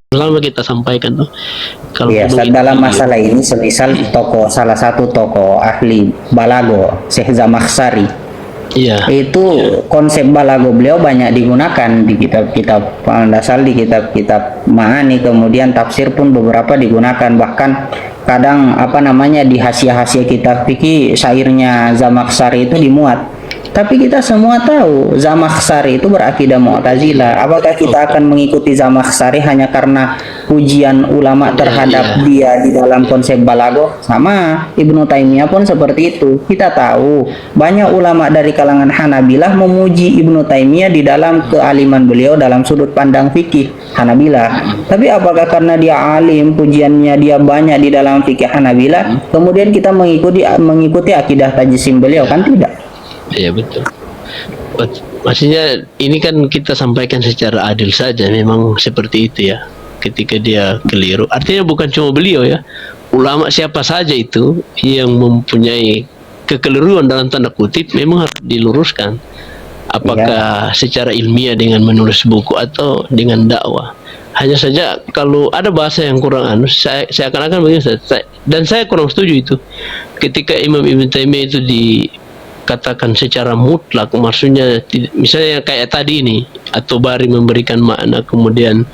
lama kita sampaikan tuh. Kalau Iya, belum dalam masalah ini semisal salah satu tokoh ahli balago, Syekh Zamakhsyari, iya, itu konsep balago beliau banyak digunakan di kitab-kitab dasar, di kitab-kitab Ma'ani, kemudian tafsir pun beberapa digunakan, bahkan kadang di hasiah-hasiah kitab fikih syairnya Zamakhsyari itu dimuat. Tapi kita semua tahu Zamakhsyari itu berakidah Mu'tazilah. Apakah kita akan mengikuti Zamakhsyari hanya karena pujian ulama terhadap dia di dalam konsep balago? Sama Ibnu Taimiyah pun seperti itu. Kita tahu banyak ulama dari kalangan Hanabilah memuji Ibnu Taimiyah di dalam kealiman beliau dalam sudut pandang fikih Hanabilah. Tapi apakah karena dia alim, pujiannya dia banyak di dalam fikih Hanabilah, kemudian kita mengikuti akidah tajsim beliau? Kan tidak. iya betul. Maksudnya ini kan kita sampaikan secara adil saja, memang seperti itu ya. Ketika dia keliru, artinya bukan cuma beliau ya, ulama siapa saja itu yang mempunyai kekeliruan dalam tanda kutip memang harus diluruskan. Apakah secara ilmiah dengan menulis buku atau dengan dakwah. Hanya saja kalau ada bahasa yang kurang saya akan begini, dan saya kurang setuju itu. Ketika Imam Ibn Taimiyah itu katakan secara mutlak, maksudnya misalnya kayak tadi ini, atau Bari memberikan makna, kemudian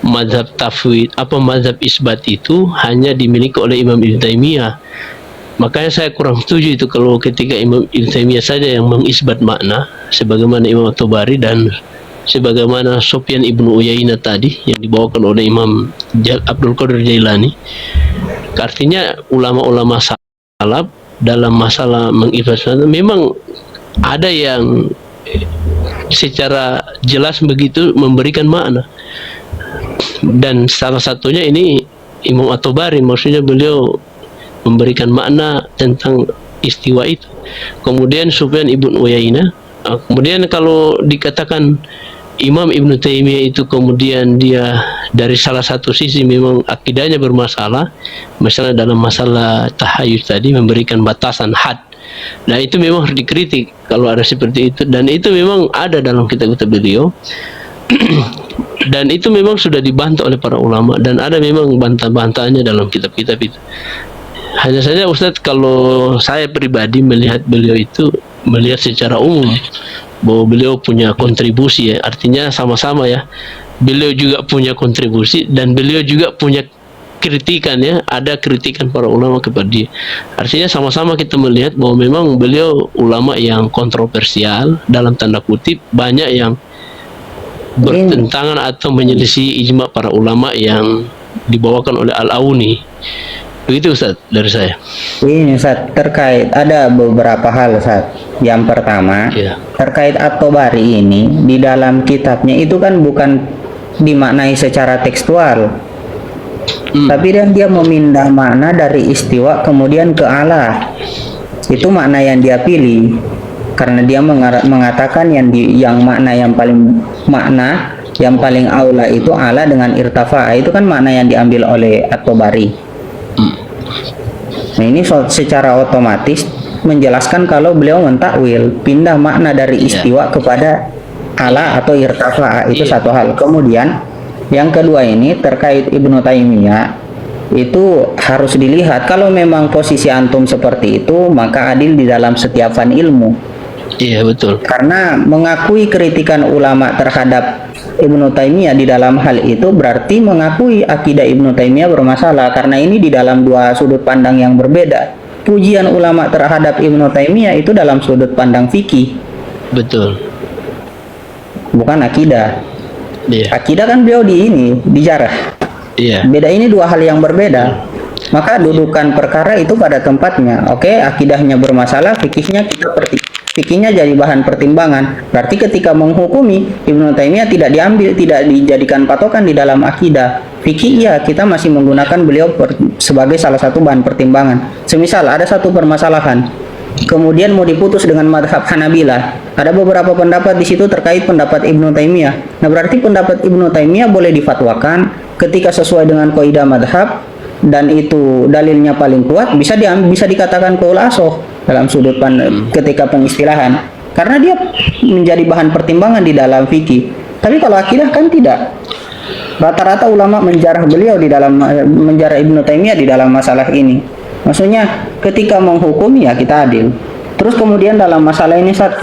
mazhab tafwid mazhab isbat itu hanya dimiliki oleh Imam Ibn Taimiyah. Makanya saya kurang setuju itu kalau ketika Imam Ibn Taimiyah saja yang mengisbat makna, sebagaimana Imam At-Tabari dan sebagaimana Sufyan Ibnu Uyainah tadi yang dibawakan oleh Imam Abdul Qadir Jailani. Artinya ulama-ulama salaf dalam masalah mengisbat memang ada yang secara jelas begitu memberikan makna, dan salah satunya ini Imam At-Tabari, maksudnya beliau memberikan makna tentang istiwa itu. Kemudian Sufyan Ibnu Uyainah, kemudian kalau dikatakan Imam Ibnu Taimiyah itu kemudian dia dari salah satu sisi memang akidahnya bermasalah, misalnya dalam masalah tahayuz tadi memberikan batasan had. Nah itu memang harus dikritik kalau ada seperti itu, dan itu memang ada dalam kitab-kitab beliau. Dan itu memang sudah dibantah oleh para ulama, dan ada memang bantah-bantahnya dalam kitab-kitab itu. Hanya saja Ustadz, kalau saya pribadi melihat beliau itu melihat secara umum bahwa beliau punya kontribusi ya, artinya sama-sama ya, beliau juga punya kontribusi dan beliau juga punya kritikan ya, ada kritikan para ulama kepada dia. Artinya sama-sama kita melihat bahwa memang beliau ulama yang kontroversial dalam tanda kutip, banyak yang bertentangan atau menyelisih ijma para ulama yang dibawakan oleh Al-Auni. Begitu Ustaz dari saya. Ini Ustaz, terkait ada beberapa hal Ustaz. Yang pertama, terkait At-Tabari ini di dalam kitabnya itu kan bukan dimaknai secara tekstual. Tapi dia memindah makna dari istiwa kemudian ke ala. Itu makna yang dia pilih. Karena dia mengatakan yang makna yang paling aula itu ala dengan irtafa. Itu kan makna yang diambil oleh At-Tabari. Nah ini secara otomatis menjelaskan kalau beliau mentakwil, pindah makna dari istiwa kepada ala atau irtafa. Itu satu hal. Kemudian yang kedua ini terkait Ibnu Taimiyah, itu harus dilihat kalau memang posisi antum seperti itu, maka adil di dalam setiap fan ilmu. Iya betul. Karena mengakui kritikan ulama terhadap Ibnu Taimiyah di dalam hal itu berarti mengakui akidah Ibnu Taimiyah bermasalah, karena ini di dalam dua sudut pandang yang berbeda. Pujian ulama terhadap Ibnu Taimiyah itu dalam sudut pandang fikih. Betul. Bukan akidah. Iya. Akidah kan beliau dijarah. Iya. Beda, ini dua hal yang berbeda. Maka dudukan perkara itu pada tempatnya. Oke, akidahnya bermasalah, fikihnya jadi bahan pertimbangan. Berarti ketika menghukumi Ibnu Taimiyah tidak dijadikan patokan di dalam akidah. Fikih ya, kita masih menggunakan beliau sebagai salah satu bahan pertimbangan. Semisal ada satu permasalahan, kemudian mau diputus dengan madhab Hanabilah. Ada beberapa pendapat di situ terkait pendapat Ibnu Taimiyah. Nah, berarti pendapat Ibnu Taimiyah boleh difatwakan ketika sesuai dengan kaidah madhab dan itu dalilnya paling kuat, bisa dikatakan qaul asoh dalam sudut pandang ketika pengistilahan, karena dia menjadi bahan pertimbangan di dalam fikih. Tapi kalau akidah kan tidak. Rata-rata ulama menjarah beliau di dalam menjarah Ibnu Taimiyah di dalam masalah ini. Maksudnya ketika menghukumi ya kita adil. Terus kemudian dalam masalah ini saat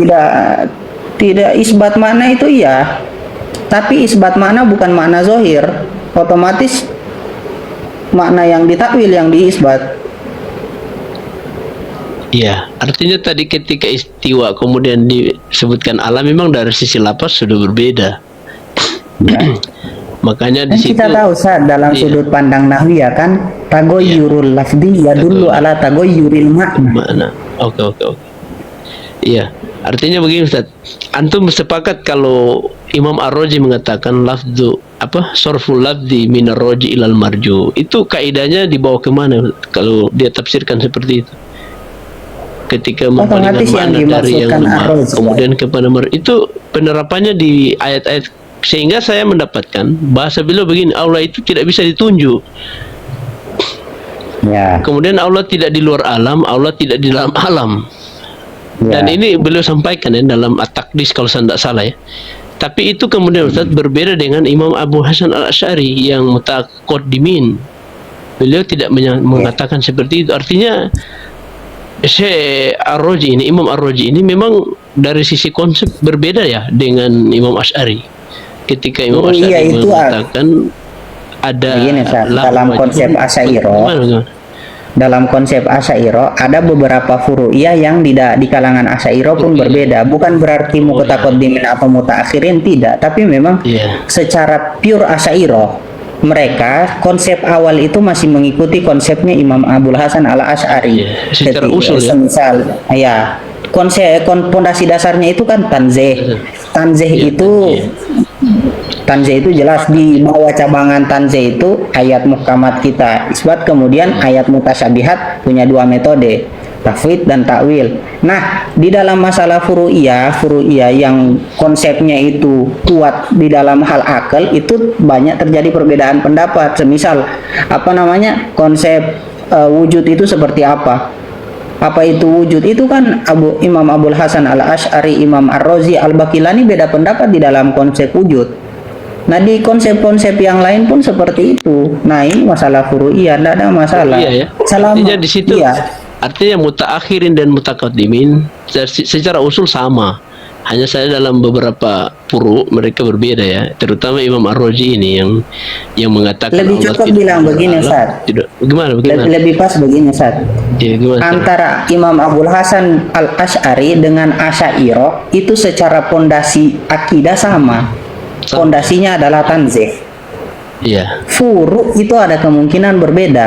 tidak isbat makna itu iya, tapi isbat makna bukan makna zohir, otomatis makna yang ditakwil yang diisbat. Iya, artinya tadi ketika istiwa kemudian disebutkan alam, memang dari sisi lapas sudah berbeda. Ya. Makanya di Dan situ kita tahu saat dalam iya, sudut pandang nahwiyah kan tagoyurul lafzi yadullu ala tagoyuril makna. mana? Oke, oke, oke. Iya, artinya begini Ustaz. Antum sepakat kalau Imam Ar-Razi mengatakan lafzu apa? Sorful lafzi minar roji ilal marju. Itu kaidahnya dibawa kemana kalau dia tafsirkan seperti itu? Ketika Otomatis membalikan yang makna dari yang dimaksudkan lemah Ar-Razi, kemudian kepada itu penerapannya di ayat-ayat, sehingga saya mendapatkan bahasa beliau begini, Allah itu tidak bisa ditunjuk. Ya. Kemudian Allah tidak di luar alam, Allah tidak di dalam alam. Ya. Dan ini beliau sampaikan ya dalam At-Taqdis kalau saya tidak salah ya. Tapi itu kemudian Ustaz berbeda dengan Imam Abu Hasan Al-Asy'ari yang mutaqaddimin. Beliau tidak mengatakan seperti itu. Artinya Syekh Ar-Razi ini, Imam Ar-Razi ini memang dari sisi konsep berbeda ya dengan Imam Asy'ari. Ketika Imam Iya, Asy'ari itu mengatakan ada begini, Ustaz, dalam konsep Asy'ariyah. Gimana? Dalam konsep Asy'ariyah ada beberapa furu'iyah yang di kalangan Asy'ariyah pun berbeda. Bukan berarti mutaqaddimin atau mutaakhirin, tidak, tapi memang Iya. secara pure Asy'ariyah mereka konsep awal itu masih mengikuti konsepnya Imam Abul Hasan Al-Asy'ari. Iya, secara Ketika- usul ya. Semisal ya konsep pondasi dasarnya itu kan tanzih. Tanzih Iya, itu Tanzih itu jelas di bawah cabangan tanzih itu ayat muhkamat kita isbat, kemudian ayat mutasyabihat punya dua metode, tafwid dan takwil. Nah, di dalam masalah furu'iyah yang konsepnya itu kuat di dalam hal akal, itu banyak terjadi perbedaan pendapat. Semisal konsep wujud itu seperti apa? Apa itu wujud? Itu kan Imam Abul Hasan Al-Asy'ari, Imam Ar-Razi, Al-Baqilani beda pendapat di dalam konsep wujud. Nah, di konsep-konsep yang lain pun seperti itu. Nah, ini masalah furu'iyah, tidak ada masalah. Iya ya. Selama Artinya di situ iya. artinya mutaakhirin dan mutaqaddimin secara usul sama. Hanya saya dalam beberapa furu mereka berbeda ya. Terutama Imam Ar-Razi ini yang mengatakan Lebih Allah cocok tidak bilang begini, Allah Ustaz. Tidak. Gimana? Lebih pas begini, Ustaz. Ya, gimana? Antara Imam Abul Hasan Al-Asy'ari dengan Asy'ariyah itu secara pondasi akidah sama. Pondasinya adalah tanzih. Iya. Furu itu ada kemungkinan berbeda.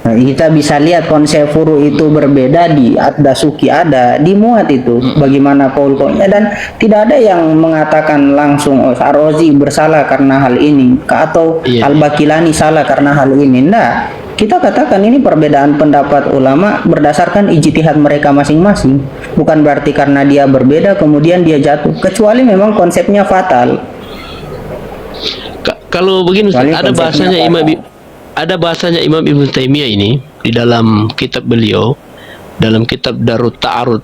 Nah, kita bisa lihat konsep furu itu berbeda di Ad-Dasuki ada, di Muat itu bagaimana qaul-qaulnya, dan tidak ada yang mengatakan langsung Ar-Razi bersalah karena hal ini atau Iya. Al-Baqilani salah karena hal ini. Nah, kita katakan ini perbedaan pendapat ulama berdasarkan ijtihad mereka masing-masing. Bukan berarti karena dia berbeda kemudian dia jatuh, kecuali memang konsepnya fatal. Kalau begini Ustaz, Kecuali ada konsepnya bahasanya ada bahasanya Imam Ibnu Taimiyah ini di dalam kitab beliau, dalam kitab Darut Ta'arud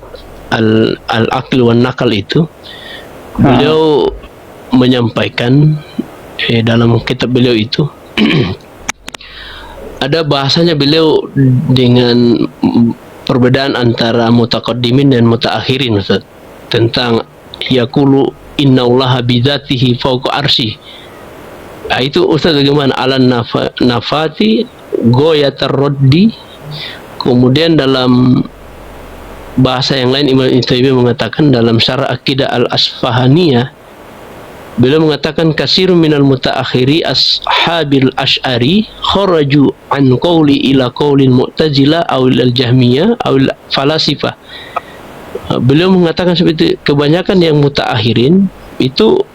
Al-Aql wan Naql itu beliau menyampaikan dalam kitab beliau itu ada bahasanya beliau dengan perbedaan antara mutaqaddimin dan mutaakhirin Ustaz, tentang yaqulu innallaha bidzatihi fawqa arsy. Nah, itu Ustaz bagaimana alan nafati goyatar roddi. Kemudian dalam bahasa yang lain Imam Ibnu Taimiyah mengatakan dalam Syarah Aqidah Al-Asfahaniyah, beliau mengatakan kasirun minal mutaakhiri ashabil asy'ari kharaju an qawli ila qawlil mu'tazilah aw al-jahmiyah aw al-falasifah. Beliau mengatakan seperti kebanyakan yang mutaakhirin itu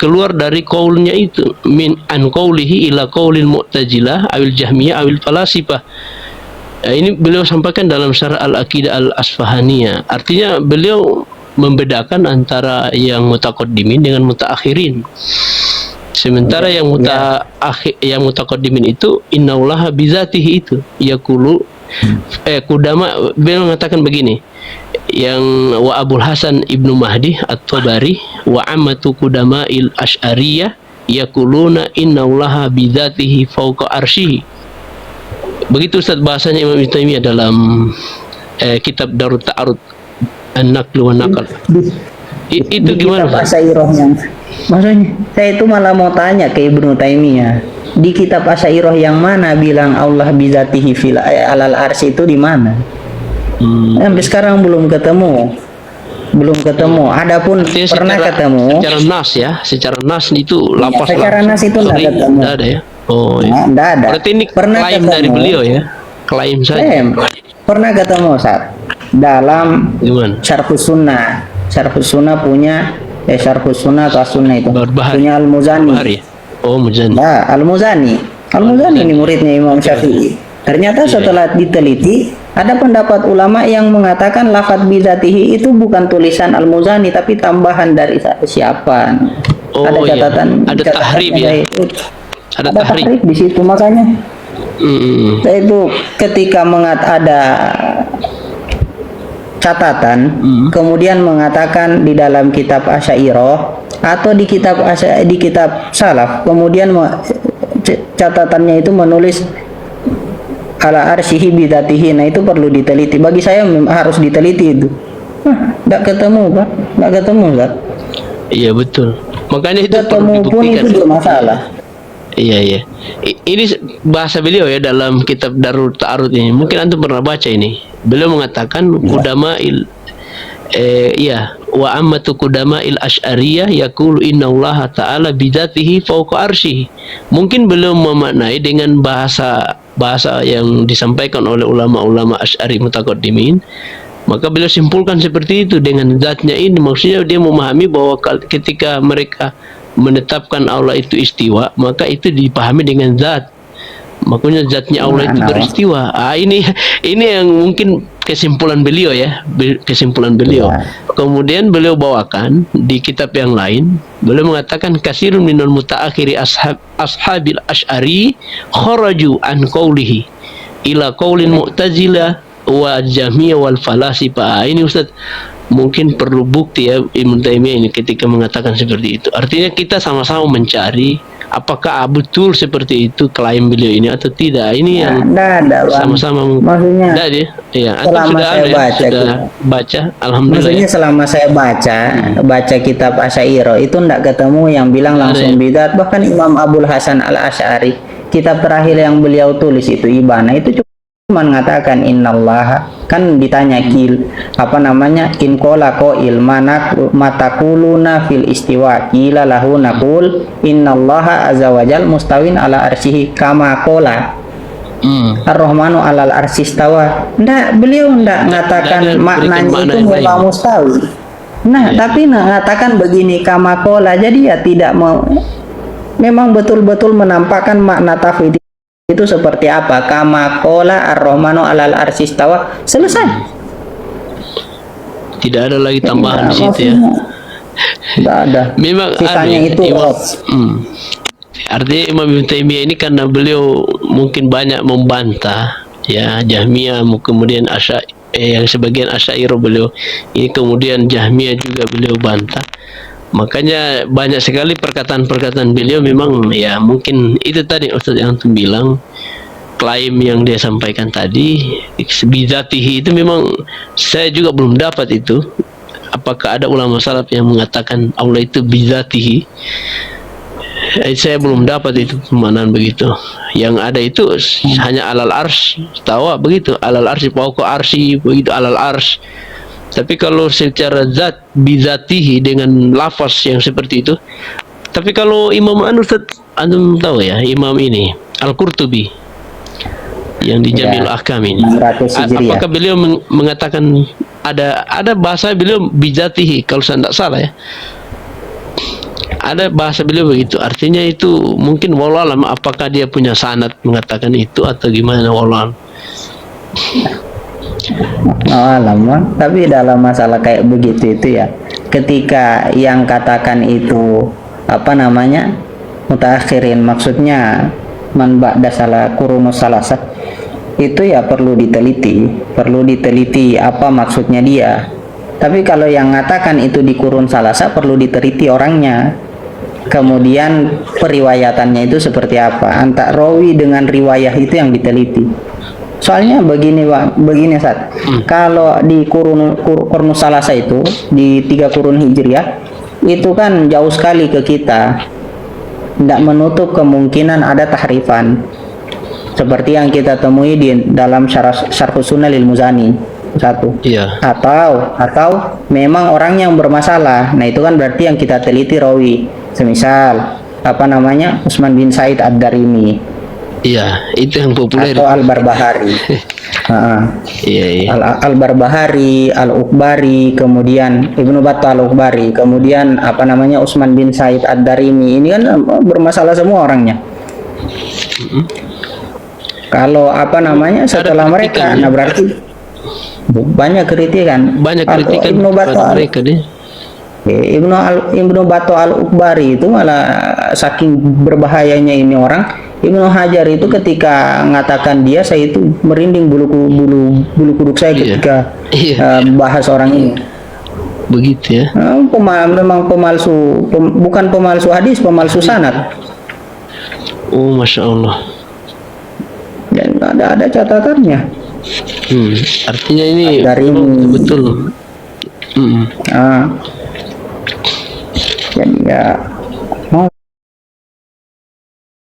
keluar dari qaulnya itu, min an qaulihi ila qaulil mu'tazilah awil jahmiyah awil falasifah. Ini beliau sampaikan dalam Syarah Al-Aqidah Al-Asfahaniyah. Artinya beliau membedakan antara yang mutaqaddimin dengan mutaakhirin. Sementara yang mutaqaddimin itu innallaha bizatihi itu yaqulu kudama, beliau mengatakan begini, yang wa Abul Hasan Ibnu Mahdi At-Tabari wa ammatu qudama'il Asy'ariyah yaquluna innallaha bidzatihi fawqa arsyihi. Begitu Ustaz bahasanya Imam Ibnu Taimiyah dalam kitab Darut Ta'arud An-Naql wa Naql. Itu gimana kitab Ustaz? Asy'ariyahnya. Maksudnya saya itu malah mau tanya ke Ibnu Taimiyah. Di kitab Asy'ariyah yang mana bilang Allah bizatihi fil alal arsy itu di mana? Sampai sekarang belum ketemu. Adapun Artinya pernah secara, ketemu. secara nas ya, secara nas itu lapas secara langsung. nas itu nggak Sorry, ketemu. nggak ada ya. Oh iya. Nggak ada. Berarti ini Pernah klaim ketemu. dari beliau ya, klaim saja. Pernah ketemu saat dalam Gimana? Syarhus Sunnah. Syarhus Sunnah punya Syarhus Sunnah atau Sunnah itu Barbahari. punya Al-Muzani. Bahari ya? Oh Muzani. Nah, Al-Muzani ini muridnya Imam Syafi'i. Ternyata setelah diteliti, ada pendapat ulama yang mengatakan lafadz bizatihi itu bukan tulisan Al-Muzani tapi tambahan dari siapa. Oh, Ada iya. catatan, Ada tahrib ya. Ada tahrib. tahrib di situ, makanya itu ketika ada catatan kemudian mengatakan di dalam kitab Asy'ariyah atau di kitab salaf, kemudian catatannya itu menulis ala arsyihi bidzatihi. Nah, itu perlu diteliti. Bagi saya harus diteliti itu. Enggak ketemu, Pak. Enggak ketemu, Pak. Iya betul. Makanya itu Ketemu perlu pun dibuktikan. itu bermasalah. Iya iya. Ini bahasa beliau ya dalam kitab Darut Ta'arud ini. Mungkin antum pernah baca ini. Beliau mengatakan qudama'il wa ammatu qudama'il Asy'ariyah yaqulu innallaha ta'ala bidzatihi fawqa arsyihi. Mungkin beliau memaknai dengan bahasa yang disampaikan oleh ulama-ulama Asy'ari mutaqaddimin. Maka beliau simpulkan seperti itu dengan zatnya ini. Maksudnya dia memahami bahwa ketika mereka menetapkan Allah itu istiwa, maka itu dipahami dengan zat. Makanya zatnya Allah itu beristiwa. Ini yang mungkin kesimpulan beliau ya, kesimpulan beliau. Kemudian beliau bawakan di kitab yang lain, beliau mengatakan kasirun minal mutaakhiri ashabil Asy'ari kharaju an qawlihi ila qaulin mu'tazilah wa jahmiyah wal falasifa. Ini Ustaz mungkin perlu bukti ya Ibnu Taimiyah ini ketika mengatakan seperti itu. Artinya kita sama-sama mencari apakah betul seperti itu klaim beliau ini atau tidak. Ini yang sama-sama maksudnya dia. Ya, selama saya baca alhamdulillah. Maksudnya selama saya baca kitab Asy'ariyah itu enggak ketemu yang bilang langsung bidat. Bahkan Imam Abul Hasan Al-Asy'ari, kitab terakhir yang beliau tulis itu Ibana, itu cuma mengatakan innallaha, kan ditanya in qala qail matakuluna fil istiwa qila lahu naqul innallaha azza wajal mustawin ala arsyihi kama qala ar-rahmanu alal arsy istawa. Beliau mengatakan maknanya itu memang mustawi. Tapi mengatakan begini kama qala, jadi ya tidak memang betul-betul menampakkan makna tauhid itu seperti apa. Kama qala ar-rahmanu alal arsy istawa, selesai. Tidak ada lagi tambahan di situ ya. Tidak ada. Memang sisanya itu artinya Imam Ibnu Taimiyah ini karena beliau mungkin banyak membantah ya Jahmiyah, kemudian yang sebagian Asy'ariyah beliau ini, kemudian Jahmiyah juga beliau bantah. Makanya banyak sekali perkataan-perkataan beliau memang ya mungkin itu tadi Ustaz yang antum bilang, klaim yang dia sampaikan tadi bidzatihi itu memang saya juga belum dapat itu. Apakah ada ulama salaf yang mengatakan Allah itu bidzatihi? Saya belum dapat itu pemahaman begitu. Yang ada itu hanya alal arsy tawa begitu, alal arsy fawqa arsy begitu, alal arsy. Tapi kalau secara zat bidzatihi dengan lafaz yang seperti itu. Tapi kalau Imam antum tahu ya, Imam ini Al-Qurtubi yang di Jamil Ahkam ini, apakah beliau mengatakan ada bahasa beliau bidzatihi kalau saya tidak salah ya, ada bahasa beliau begitu. Artinya itu mungkin wallahu alam apakah dia punya sanad mengatakan itu atau gimana, wallahu alam. Tapi dalam masalah kayak begitu itu ya, ketika yang katakan itu mutaakhirin, maksudnya man ba'da salah qurunus salasah, itu ya perlu diteliti apa maksudnya dia. Tapi kalau yang mengatakan itu di kurun salasa, perlu diteliti orangnya, kemudian periwayatannya itu seperti apa, antara rawi dengan riwayah itu yang diteliti. Soalnya begini Pak, begini Sat, kalau di kurun salasa itu di 3 kurun hijriah itu kan jauh sekali ke kita, tidak menutup kemungkinan ada tahrifan seperti yang kita temui di dalam Syarh Sunnah lil Muzani satu. Iya. Atau memang orang yang bermasalah. Nah, itu kan berarti yang kita teliti rawi. Semisal apa namanya? Utsman bin Said Ad-Darimi. Iya, itu yang populer. Atau Al-Barbahari. Iya, iya. Al-Barbahari, Al-Ukbari, kemudian Ibnu Battah Al-Ukbari, kemudian apa namanya? Utsman bin Said Ad-Darimi. Ini kan bermasalah semua orangnya. Kalau apa namanya? Setelah mereka, nah berarti banyak kritikan. Banyak kritikan Ibnu Battah mereka deh. Ibnu Battah Al-Ukbari itu malah saking berbahayanya ini orang. Ibnu Hajar itu ketika mengatakan dia, saya itu merinding bulu kuduk saya ketika bahas orang ini. Begitu ya. Memang pemalsu, bukan pemalsu hadis, pemalsu sanad. Oh, Masya Allah. Dan ada catatannya. Artinya ini dari betul. Jadi ya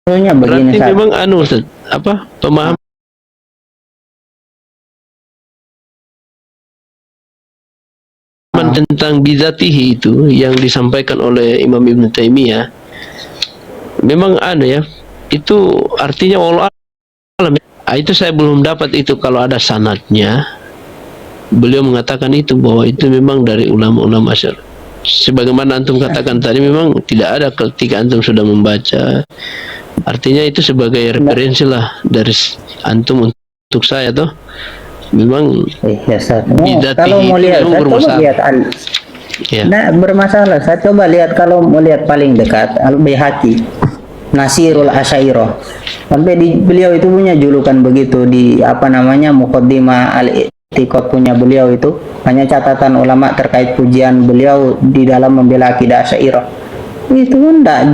maksudnya begini, berarti memang Ustaz, apa pemahaman tentang bidzatihi itu yang disampaikan oleh Imam Ibn Taimiyah memang ya, itu artinya Allah alam. Itu saya belum dapat itu kalau ada sanadnya. Beliau mengatakan itu bahwa itu memang dari ulama-ulama Asy'ari. Sebagaimana antum katakan tadi, memang tidak ada ketika antum sudah membaca. Artinya itu sebagai referensi lah dari antum untuk saya toh. Memang kalau mau lihat, saya coba lihat nah bermasalah. Saya coba lihat, kalau mau lihat paling dekat Al-Baihaqi Nasirul Asy'ariyah. Sampai beliau itu punya julukan begitu di apa namanya Muqaddimah Al-I'tiqad punya beliau itu, hanya catatan ulama terkait pujian beliau di dalam membela akidah Asy'ariyah. Itu pun tidak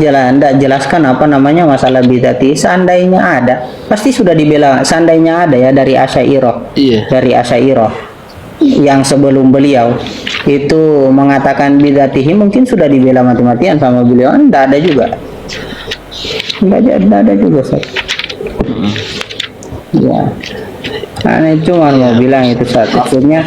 jelaskan apa namanya masalah bidzati. Seandainya ada, pasti sudah dibela. Seandainya ada ya dari Asy'ariyah. Dari Asy'ariyah yang sebelum beliau itu mengatakan bidzatihi, mungkin sudah dibela mati-matian sama beliau. Tidak ada juga. Tidak ada juga, Ustaz. Ya. Nah, cuma mau bilang itu Ustaz. Maksudnya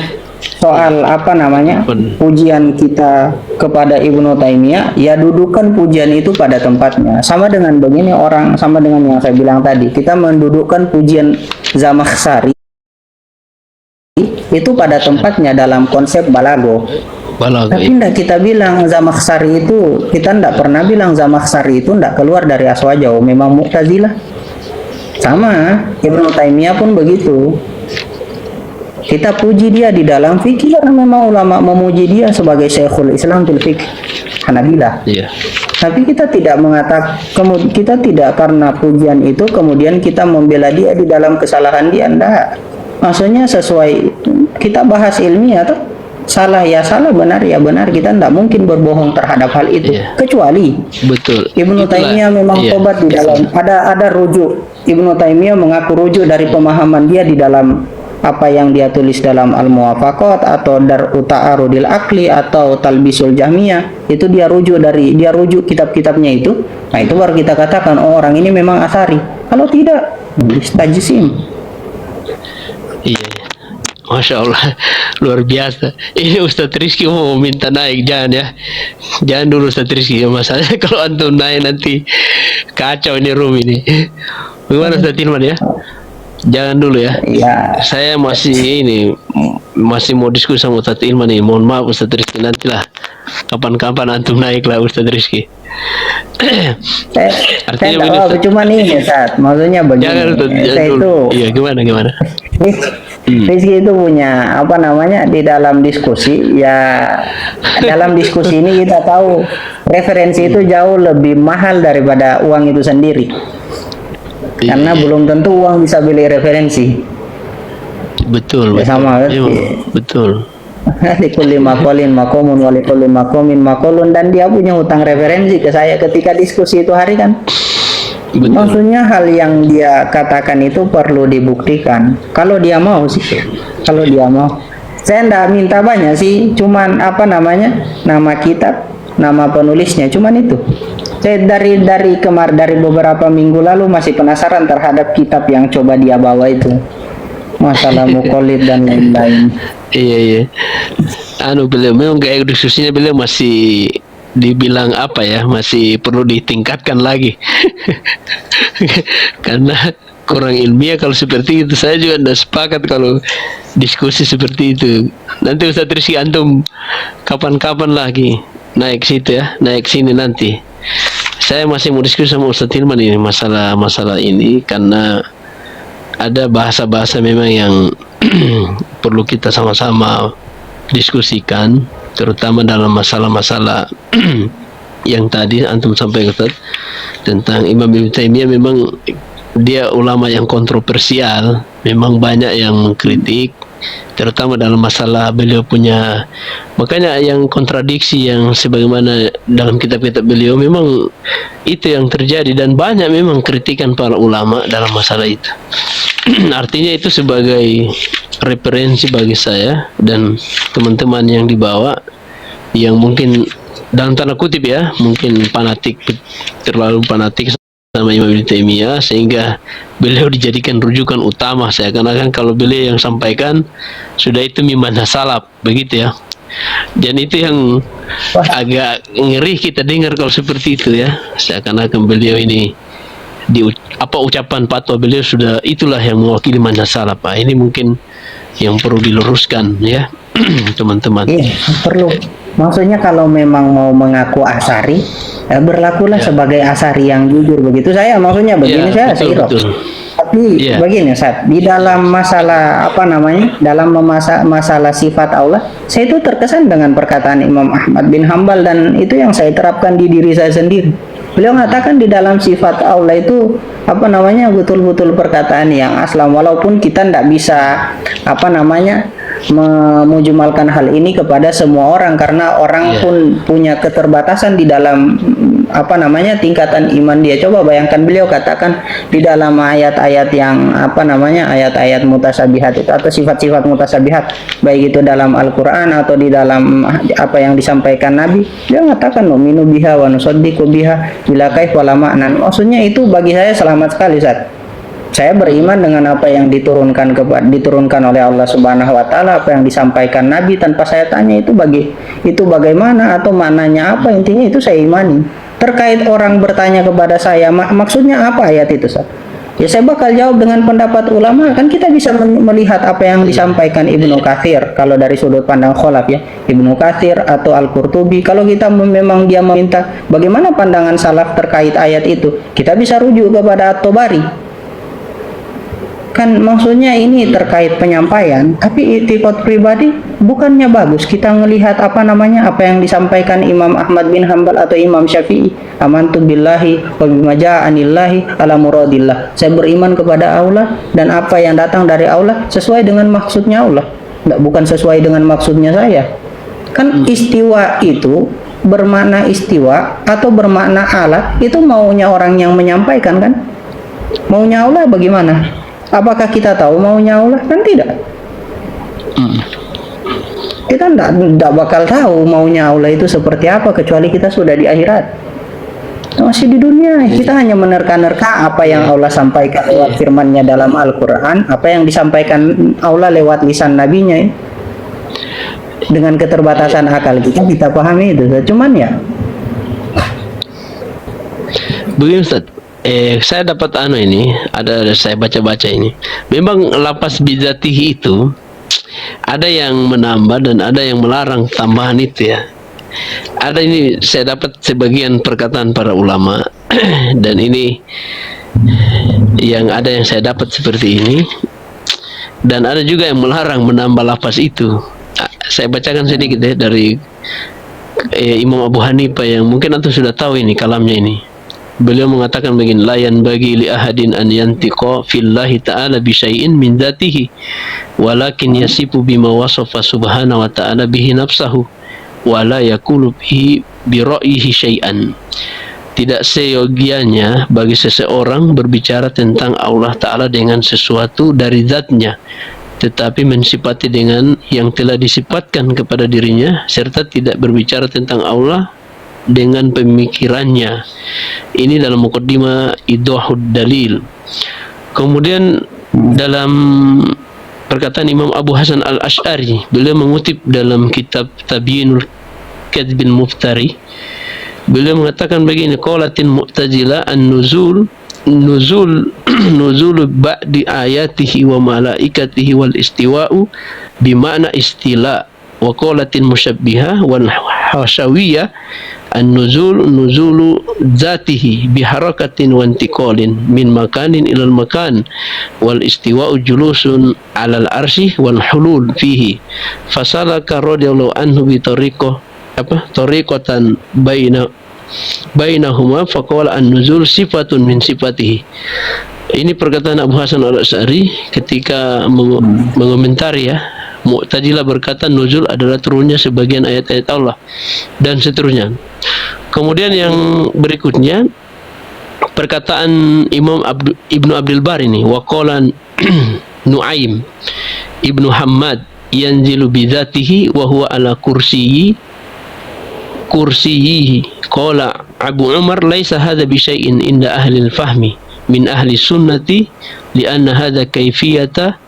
soal apa namanya pujian kita kepada Ibnu Taimiyah, ya dudukan pujian itu pada tempatnya. Sama dengan begini orang, sama dengan yang saya bilang tadi, kita mendudukkan pujian Zamakhsyari itu pada tempatnya dalam konsep balago. Tapi tidak kita bilang Zamakhsyari itu, kita tidak pernah bilang Zamakhsyari itu tidak keluar dari Aswajau, memang Mu'tazilah. Sama Ibnu Taimiyah pun begitu. Kita puji dia di dalam fikih karena memang ulama memuji dia sebagai Syekhul Islam fil fikih Hanabilah. Tapi kita tidak mengatakan, kita tidak karena pujian itu kemudian kita membela dia di dalam kesalahan dia. Enggak. Maksudnya sesuai kita bahas ilmiah tuh, salah ya salah, benar ya benar, kita tidak mungkin berbohong terhadap hal itu. Kecuali Ibnu Taimiyah memang tobat di dalam ada rujuk. Ibnu Taimiyah mengaku rujuk dari pemahaman dia di dalam apa yang dia tulis dalam Al-Muwafaqat atau Dar'u Ta'arudil Aqli atau Talbisul Jahmiyah, itu dia rujuk kitab-kitabnya itu. Nah, itu baru kita katakan orang ini memang Asy'ari. Kalau tidak, istajsim. Iya. Masya Allah, luar biasa. Ini Ustadz Rizky mau minta naik, jangan ya. Jangan dulu Ustadz Rizky, masalahnya kalau antum naik nanti kacau ini room ini. Bagaimana Ustadz Hilman ya? Jangan dulu ya. Saya masih mau diskusi sama Ustadz Hilman nih. Mohon maaf Ustadz Rizky, nantilah kapan-kapan antum naik lah Ustadz Rizky. Artinya cuma nih Ustadz, maksudnya begini. Saya itu gimana? Rizky itu punya apa namanya di dalam diskusi ya, dalam diskusi ini kita tahu referensi itu jauh lebih mahal daripada uang itu sendiri, karena belum tentu uang bisa beli referensi. betul, Ya, betul. sama Memang, berarti. betul. Likulli maqalin maqamun wa likulli maqamin maqalun, dan dia punya hutang referensi ke saya ketika diskusi itu hari kan. Betul. Maksudnya hal yang dia katakan itu perlu dibuktikan. Kalau dia mau sih, kalau dia mau. Saya ndak minta banyak sih, cuman apa namanya, nama kitab, nama penulisnya, cuman itu. Saya dari beberapa minggu lalu masih penasaran terhadap kitab yang coba dia bawa itu, masalah muqallid dan lain-lain. Iya, iya. Beliau memang gaya diskusinya beliau masih dibilang apa ya, masih perlu ditingkatkan lagi. Karena kurang ilmiah kalau seperti itu. Saya juga tidak sepakat kalau diskusi seperti itu. Nanti Ustaz Rizky antum kapan-kapan lagi naik situ ya, naik sini nanti. Saya masih mau diskusi sama Ustaz Hilman ini masalah ini, karena ada bahasa-bahasa memang yang perlu kita sama-sama diskusikan, terutama dalam masalah-masalah yang tadi antum sampaikan tentang Imam Ibnu Taimiyah. Memang dia ulama yang kontroversial, memang banyak yang mengkritik, terutama dalam masalah beliau punya, makanya yang kontradiksi yang sebagaimana dalam kitab-kitab beliau, memang itu yang terjadi, dan banyak memang kritikan para ulama dalam masalah itu. Artinya itu sebagai referensi bagi saya dan teman-teman yang dibawa, yang mungkin dalam tanda kutip ya, mungkin fanatik, terlalu fanatik sama Imam Ibnu Taimiyah, sehingga beliau dijadikan rujukan utama. Seakan-akan kalau beliau yang sampaikan sudah itu mimanhaj salaf, begitu ya. Dan itu yang agak ngeri kita dengar kalau seperti itu ya. Seakan-akan beliau ini ucapan fatwa beliau sudah itulah yang mewakili manhaj salaf. Ini mungkin yang perlu diluruskan ya, teman-teman. Iya, perlu. Maksudnya kalau memang mau mengaku asari, berlakulah sebagai asari yang jujur, begitu. Saya maksudnya begini, saya sirok. Tapi begini, Ustaz, di dalam masalah apa namanya, dalam masalah sifat Allah, saya itu terkesan dengan perkataan Imam Ahmad bin Hambal, dan itu yang saya terapkan di diri saya sendiri. Beliau mengatakan di dalam sifat Allah itu apa namanya, betul-betul perkataan yang aslam, walaupun kita tidak bisa apa namanya memujumalkan hal ini kepada semua orang, karena orang pun punya keterbatasan di dalam apa namanya tingkatan iman dia. Coba bayangkan beliau katakan di dalam ayat-ayat yang apa namanya, ayat-ayat mutasabihat itu atau sifat-sifat mutasabihat, baik itu dalam Al-Qur'an atau di dalam apa yang disampaikan Nabi, dia mengatakan nu'minu biha wa nusaddiqu biha bila kaif wala ma'nan. Maksudnya itu bagi saya selamat sekali, Ustaz. Saya beriman dengan apa yang diturunkan oleh Allah Subhanahu wa taala, apa yang disampaikan Nabi, tanpa saya tanya itu bagaimana atau maknanya apa, intinya itu saya imani. Terkait orang bertanya kepada saya, maksudnya apa ayat itu, Ustaz? Ya saya bakal jawab dengan pendapat ulama. Kan kita bisa melihat apa yang disampaikan Ibnu Katsir kalau dari sudut pandang kholaf ya, Ibnu Katsir atau Al-Qurtubi. Kalau kita memang dia meminta bagaimana pandangan salaf terkait ayat itu, kita bisa rujuk kepada At-Tabari. Kan maksudnya ini terkait penyampaian, tapi i'tiqad pribadi bukannya bagus kita melihat apa namanya, apa yang disampaikan Imam Ahmad bin Hambal atau Imam Syafi'i, amantu billahi wa bima ja'anillahi ala muradillah. Saya beriman kepada Allah dan apa yang datang dari Allah sesuai dengan maksudnya Allah, bukan sesuai dengan maksudnya saya. Kan istiwa itu bermakna istiwa atau bermakna alat, itu maunya orang yang menyampaikan kan. Maunya Allah bagaimana? Apakah kita tahu maunya Allah? Kan tidak. Kita tidak bakal tahu maunya Allah itu seperti apa, kecuali kita sudah di akhirat. Masih di dunia, kita hanya menerka-nerka apa yang Allah sampaikan lewat firman-Nya dalam Al-Quran, apa yang disampaikan Allah lewat lisan Nabi-Nya. Dengan keterbatasan akal kita pahami itu. Cuman ya begini, Ustaz. Saya dapat ini, saya baca-baca ini. Memang lapas bidzatihi itu ada yang menambah dan ada yang melarang tambahan itu ya. Ada ini saya dapat sebagian perkataan para ulama dan ini yang saya dapat seperti ini, dan ada juga yang melarang menambah lapas itu. Saya bacakan sedikit dari Imam Abu Hanifah yang mungkin antum sudah tahu ini kalamnya ini. Beliau mengatakan begini, la yanbaghi li ahadin an yantiqa fillahi ta'ala bi syai'in min dzatihi walakin yasifu bima wasafa subhanahu wa ta'ala bihi nafsahu wa la yaqulu bihi bi ra'yihi syai'an. Tidak seyogianya bagi seseorang berbicara tentang Allah Ta'ala dengan sesuatu dari zatnya, tetapi mensifati dengan yang telah disifatkan kepada dirinya, serta tidak berbicara tentang Allah dengan pemikirannya. Ini dalam muqaddimah Idahud Dalil. Kemudian dalam perkataan Imam Abu Hasan Al-Asy'ari, beliau mengutip dalam kitab Tabyinul Kadhbil Muftari, beliau mengatakan begini, qalatin mu'tazilah an-nuzul nuzul ba'di ayatihi wa malaikatihi wal istiwa'u bima'na istila, wa qalatin musyabbihah wal hashawiyah an-nuzul nuzulu dzatihi biharakatin wa intiqalin min makanin ilal makan wal istiwa'u julusun alal arsy wal hulul fihi fasalaka radhiyallahu anhu bi tariqatan bainahuma faqala an-nuzul sifatun min sifatihi. Ini perkataan Abu Hasan Al-Asy'ari ketika mengomentari ya, Mu'tazilah berkata nuzul adalah turunnya sebagian ayat-ayat Allah dan seterusnya. Kemudian yang berikutnya perkataan Imam Ibnu Abdul Bar ini, waqala Nuaim Ibnu Hammad yanzilu bidzatihi wa huwa ala kursiyi qala Abu Umar laisa hadza bi syai'in inda ahli al-fahmi min ahli sunnati li anna hadza kayfiyata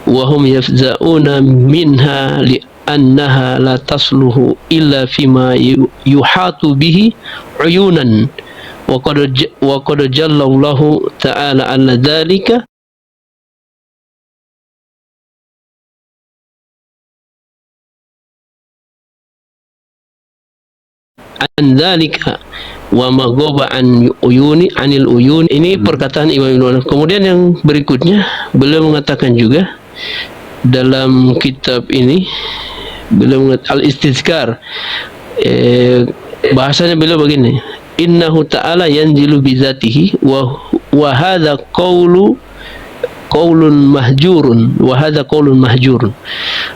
wa hum yafza'una minha li annaha la tasluhu illa fima yuhatu bihi uyunan wa qad jallallahu ta'ala ala dzalika an dzalika wa ma ghaba an uyuni anil uyun. Ini perkataan Imam Ibnu. Kemudian yang berikutnya beliau mengatakan juga dalam kitab ini, beliau mengatakan al-istizkar, bahasanya beliau begini, innahu ta'ala yanzilu bizatihi wa hadha qaulun mahjurun.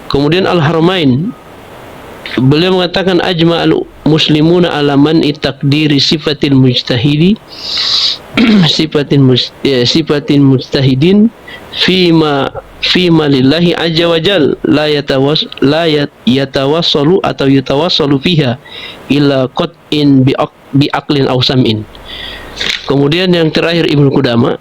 Kemudian Al-Haramain beliau mengatakan ajma'al muslimuna ala man takdiri sifatil mujtahidi sifatin mujtahidin fima lillahi azza wa jal la yatawassalu atau yatawassalu fiha illa qat'in bi aqlin aw sam'in. Kemudian yang terakhir Ibnu Qudamah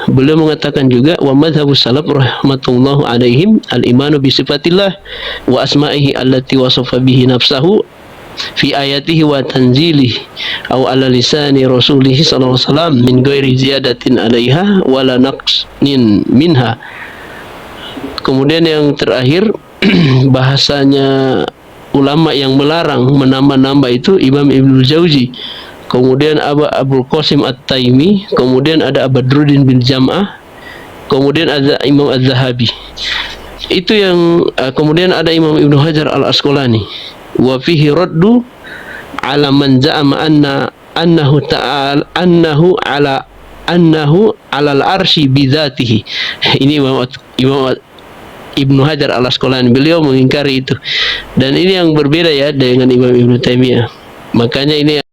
beliau mengatakan juga wa madhhabus salaf rahmatullahu alaihim al-imanu bi sifatillah wa asma'ihi allati wasafa bihi nafsahu fi ayatihi wa tanzilihi aw ala lisani rasulih sallallahu alaihi wasallam min ghairi ziyadatin 'alaiha wala naqsin minha. Kemudian yang terakhir bahasanya ulama yang melarang menambah-nambah itu Imam Ibnu Jauzi, kemudian Abul Qasim At-Taimi, kemudian ada Badruddin bin Jam'ah, kemudian ada Imam Az-Zahabi. Itu yang kemudian ada Imam Ibnu Hajar Al-Asqalani, wa fihi raddu ala man za'ama annahu alal arsy bidzatihi. Ini Imam Ibnu Hajar Al-Asqalani, beliau mengingkari itu, dan ini yang berbeda ya dengan Imam Ibnu Taimiyah. Makanya ini